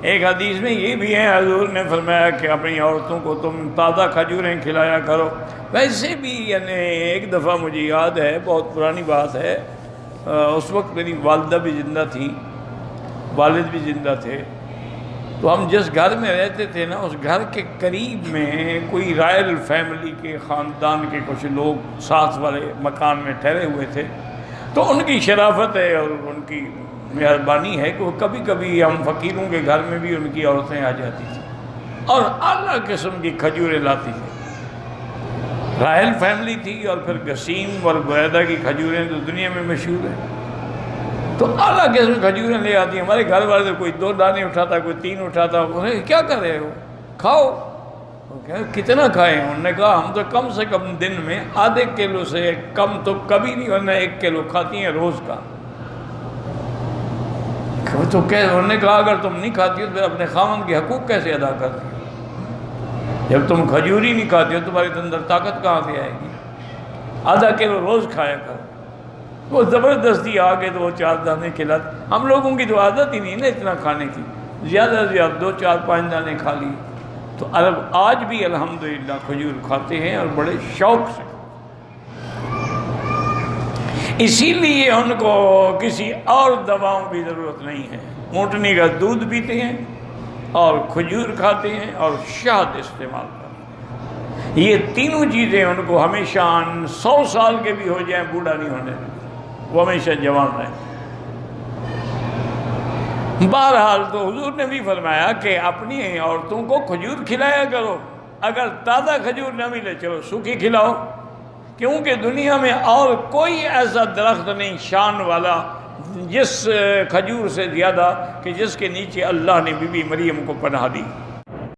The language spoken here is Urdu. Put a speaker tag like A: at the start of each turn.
A: ایک حدیث میں یہ بھی ہے، حضور نے فرمایا کہ اپنی عورتوں کو تم تازہ کھجوریں کھلایا کرو۔ ویسے بھی یعنی ایک دفعہ مجھے یاد ہے، بہت پرانی بات ہے، اس وقت میری والدہ بھی زندہ تھی، والد بھی زندہ تھے، تو ہم جس گھر میں رہتے تھے نا، اس گھر کے قریب میں کوئی رائل فیملی کے خاندان کے کچھ لوگ ساتھ والے مکان میں ٹھہرے ہوئے تھے۔ تو ان کی شرافت ہے اور ان کی مہربانی ہے کہ وہ کبھی کبھی ہم فقیروں کے گھر میں بھی ان کی عورتیں آ جاتی تھیں اور اعلیٰ قسم کی کھجوریں لاتی تھیں۔ رائل فیملی تھی اور پھر گسیم اور بریدہ کی کھجوریں تو دنیا میں مشہور ہیں، تو اعلیٰ قسم کی کھجوریں لے آتی ہیں۔ ہمارے گھر والے کوئی 2 دانے اٹھاتا، کوئی 3 اٹھاتا، انہیں کیا کر رہے ہو، کھاؤ۔ کتنا کھائیں؟ انہوں نے کہا ہم تو کم سے کم دن میں ½ کلو سے کم تو کبھی نہیں، ورنہ 1 کلو کھاتی ہیں روز کا۔ تو انہوں نے کہا اگر تم نہیں کھاتی ہو تو پھر اپنے خاوند کے حقوق کیسے ادا کرتی ہو؟ جب تم کھجور ہی نہیں کھاتی ہو تمہارے اندر طاقت کہاں سے آئے گی؟ ½ کلو روز کھایا کرو۔ وہ زبردستی آ کے تو وہ 4 دانے کھلاتے۔ ہم لوگوں کی تو عادت ہی نہیں نا اتنا کھانے کی، زیادہ سے زیادہ 2 4 5 دانے کھا لی۔ تو عرب آج بھی الحمدللہ کھجور کھاتے ہیں اور بڑے شوق سے۔ اسی لیے ان کو کسی اور دواؤں کی ضرورت نہیں ہے، اونٹنی کا دودھ پیتے ہیں اور کھجور کھاتے ہیں اور شہد استعمال کرتے ہیں۔ یہ تینوں چیزیں ان کو ہمیشہ 100 سال کے بھی ہو جائیں بوڑھا نہیں ہونے دیتے، وہ ہمیشہ جوان رہیں۔ بہرحال تو حضور نے بھی فرمایا کہ اپنی عورتوں کو کھجور کھلایا کرو، اگر تازہ کھجور نہ ملے چلو سوکھی کھلاؤ، کیونکہ دنیا میں اور کوئی ایسا درخت نہیں شان والا جس کھجور سے زیادہ کہ جس کے نیچے اللہ نے بی بی مریم کو پناہ دی۔